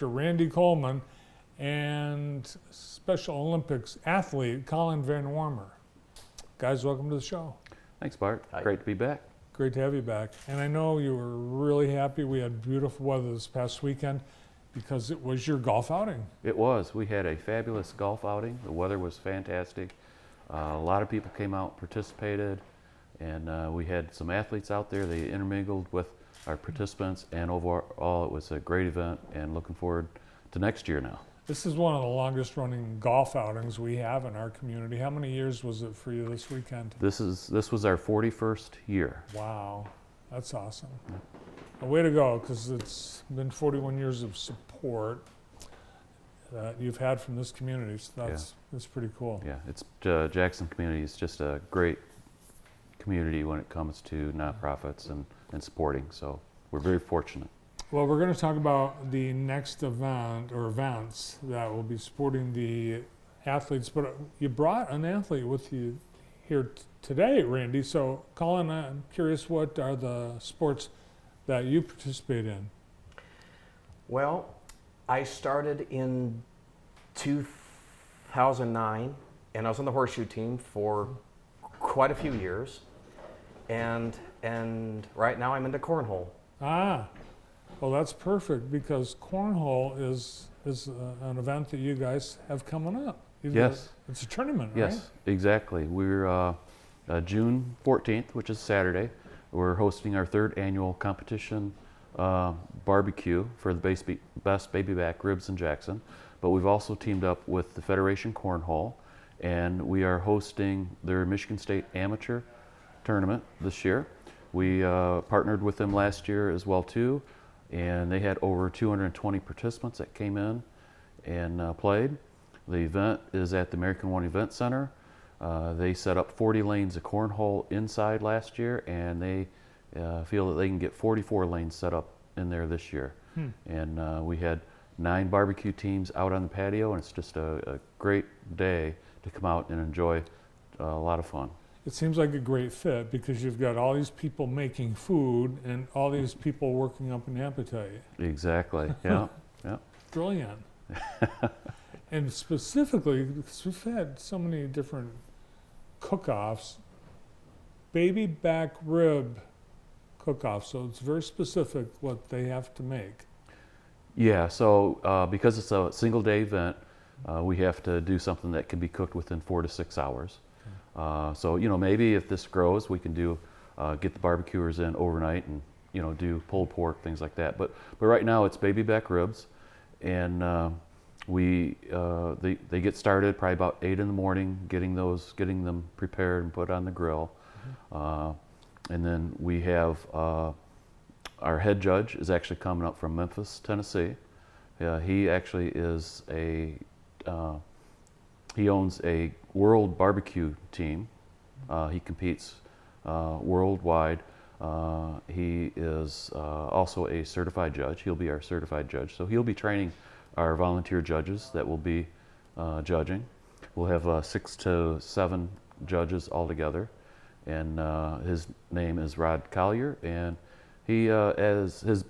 Randy Coleman and Special Olympics athlete Colin Van Warmer. Guys, welcome to the show. Thanks, Bart. Hi. Great to be back. Great to have you back. And I know you were really happy. We had beautiful weather this past weekend because it was your golf outing. It was. We had a fabulous golf outing. The weather was fantastic. A lot of people came out, participated, and we had some athletes out there. They intermingled with our participants, and overall it was a great event, and looking forward to next year now. This is one of the longest running golf outings we have in our community. How many years was it for you this weekend? This was our 41st year. Wow, that's awesome. A way to go, because it's been 41 years of support that you've had from this community, so that's pretty cool. Yeah, it's Jackson community is just a great community when it comes to nonprofits and supporting, so we're very fortunate. Well, we're going to talk about the next event or events that will be supporting the athletes, but you brought an athlete with you here today, Randy. So, Colin, I'm curious, what are the sports that you participate in? Well, I started in 2009, and I was on the horseshoe team for quite a few years, and right now I'm into cornhole. Ah, well, that's perfect, because cornhole is an event that you guys have coming up. Yes. It's a tournament, right? Yes, exactly. We're June 14th, which is Saturday. We're hosting our third annual competition barbecue for the best baby back ribs in Jackson. But we've also teamed up with the Federation Cornhole, and we are hosting their Michigan State Amateur Tournament this year. We partnered with them last year as well too, and they had over 220 participants that came in and played. The event is at the American One Event Center. They set up 40 lanes of cornhole inside last year, and they feel that they can get 44 lanes set up in there this year. And we had 9 barbecue teams out on the patio, and it's just a great day to come out and enjoy a lot of fun. It seems like a great fit, because you've got all these people making food and all these people working up an appetite. Exactly, yeah, yeah. Brilliant. And specifically, because we've had so many different cook-offs, baby back rib cook-off, so it's very specific what they have to make. Yeah, so because it's a single day event, we have to do something that can be cooked within 4 to 6 hours. So, you know, maybe if this grows, we can do get the barbecuers in overnight and, you know, do pulled pork, things like that. But right now it's baby back ribs, and they get started probably about 8 in the morning, getting them prepared and put on the grill. And then we have our head judge is actually coming up from Memphis, Tennessee. He actually is he owns a world barbecue team. He competes worldwide. He is also a certified judge. He'll be our certified judge. So he'll be training our volunteer judges that will be judging. We'll have 6 to 7 judges altogether. And his name is Rod Collier, and he as his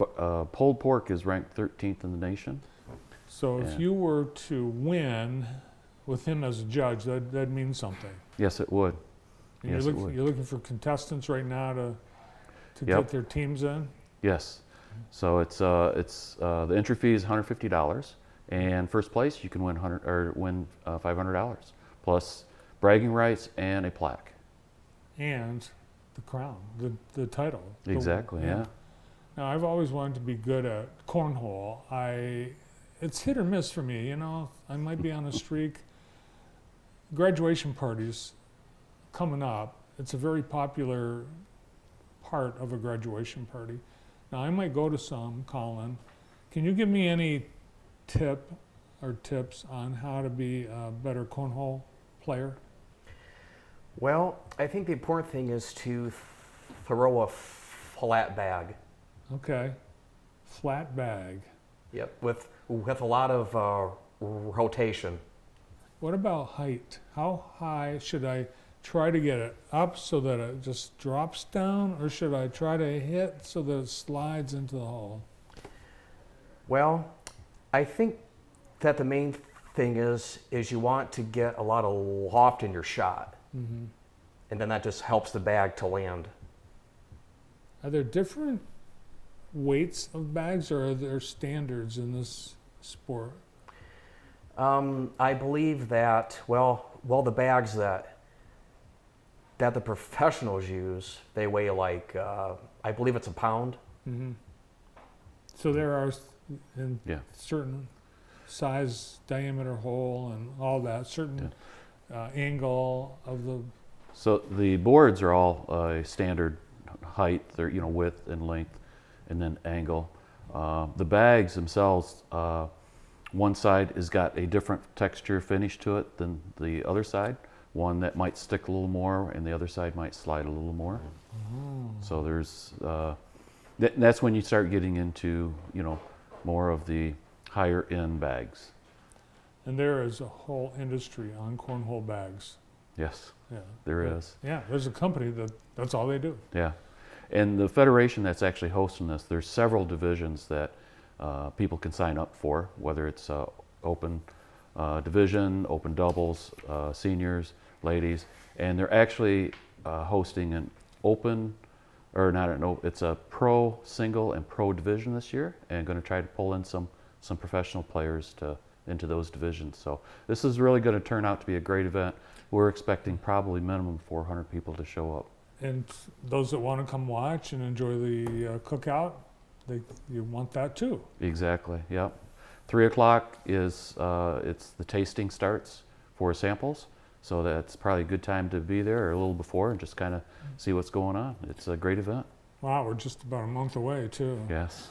pulled pork is ranked 13th in the nation. So if you were to win with him as a judge, that means something. Yes, it would. And Yes, you're looking for contestants right now to Yep. get their teams in? Yes. So it's the entry fee is $150, and first place you can win $500 plus bragging rights and a plaque. And the crown, the title. Exactly. Yeah. Now, I've always wanted to be good at cornhole. It's hit or miss for me, you know. I might be on a streak. Graduation parties coming up, it's a very popular part of a graduation party. Now, I might go to some, Colin. Can you give me any tip or tips on how to be a better cornhole player? Well, I think the important thing is to throw a flat bag. Okay, flat bag. Yep, with a lot of rotation. What about height? How high should I try to get it up so that it just drops down, or should I try to hit so that it slides into the hole? Well, I think that the main thing is you want to get a lot of loft in your shot, Mm-hmm. and then that just helps the bag to land. Are there different weights of bags, or are there standards in this sport? I believe that the bags that the professionals use, they weigh like I believe it's a pound. Mm-hmm. So there are in Yeah. certain size, diameter hole, and all that, certain angle of the. So the boards are all standard height, they're, width and length, and then angle. The bags themselves, one side has got a different texture finish to it than the other side. One that might stick a little more, and the other side might slide a little more. Oh. So there's that's when you start getting into more of the higher end bags. And there is a whole industry on cornhole bags. Yes, Yeah. there is. Yeah, there's a company that's all they do. Yeah, and the federation that's actually hosting this, there's several divisions that people can sign up for, whether it's open division, open doubles, seniors, ladies, and they're actually hosting an open, or not an open, it's a pro single and pro division this year, and going to try to pull in some professional players into those divisions. So this is really going to turn out to be a great event. We're expecting probably minimum 400 people to show up. And those that want to come watch and enjoy the cookout, you want that too. Exactly, yep. 3 o'clock is, it's the tasting starts for samples. So that's probably a good time to be there, or a little before, and just kind of see what's going on. It's a great event. Wow, we're just about a month away too. Yes.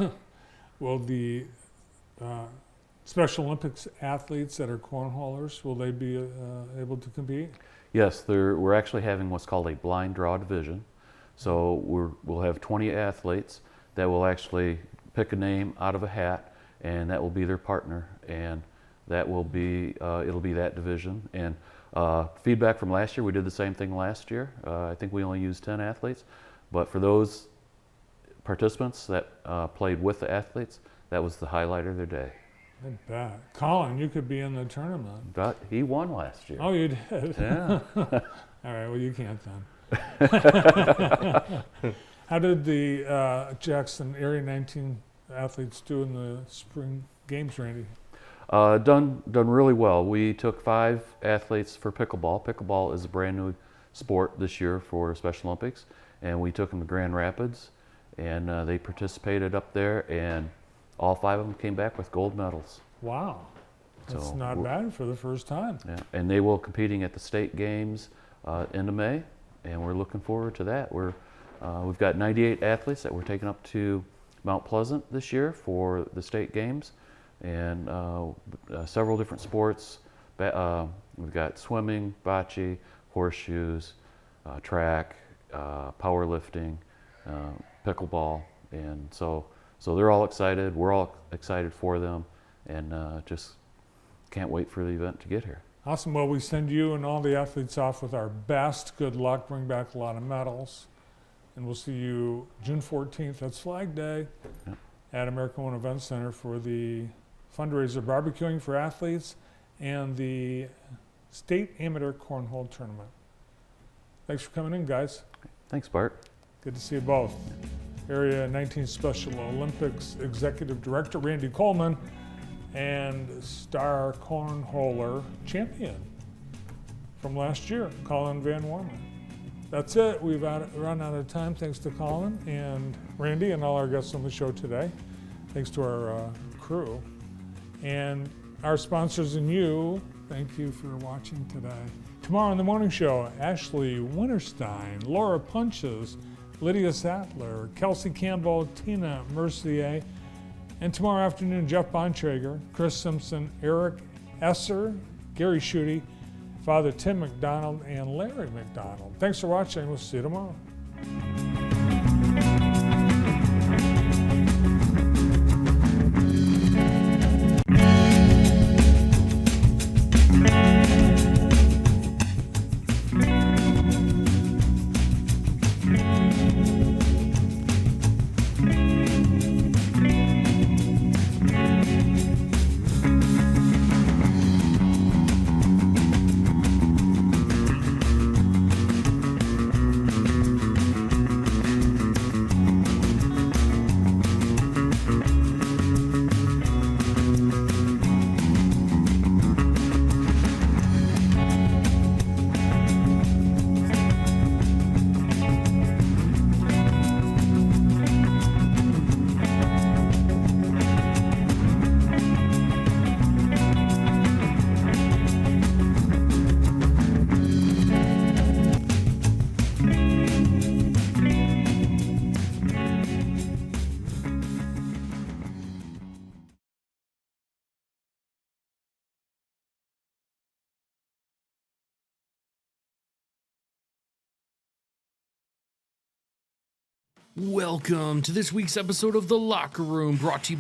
Will the Special Olympics athletes that are cornholers, will they be able to compete? Yes, we're actually having what's called a blind draw division. So we'll have 20 athletes that will actually pick a name out of a hat, and that will be their partner, and that will be it'll be that division. And feedback from last year, we did the same thing last year. I think we only used 10 athletes, but for those participants that played with the athletes, that was the highlight of their day. I bet. Colin, you could be in the tournament. But he won last year. Oh, you did? Yeah. All right, well, you can't then. How did the Jackson Area 19 athletes do in the spring games, Randy? Done really well. We took 5 athletes for pickleball. Pickleball is a brand new sport this year for Special Olympics, and we took them to Grand Rapids, and they participated up there, and all 5 of them came back with gold medals. Wow, that's So not bad for the first time. Yeah, and they will be competing at the state games end of May, and we're looking forward to that. We've got 98 athletes that we're taking up to Mount Pleasant this year for the state games, and several different sports. We've got swimming, bocce, horseshoes, track, powerlifting, pickleball, and so they're all excited. We're all excited for them, and just can't wait for the event to get here. Awesome. Well, we send you and all the athletes off with our best. Good luck. Bring back a lot of medals. And we'll see you June 14th. That's Flag Day at American One Event Center for the fundraiser barbecuing for athletes and the State Amateur Cornhole Tournament. Thanks for coming in, guys. Thanks, Bart. Good to see you both. Area 19 Special Olympics Executive Director Randy Coleman and star cornholer champion from last year, Colin Van Wormen. That's it. We've run out of time. Thanks to Colin and Randy and all our guests on the show today. Thanks to our crew and our sponsors and you. Thank you for watching today. Tomorrow on the morning show, Ashley Winterstein, Laura Punches, Lydia Sattler, Kelsey Campbell, Tina Mercier, and tomorrow afternoon, Jeff Bontrager, Chris Simpson, Eric Esser, Gary Schutte, Father Tim McDonald, and Larry McDonald. Thanks for watching. We'll see you tomorrow. Welcome to this week's episode of The Locker Room, brought to you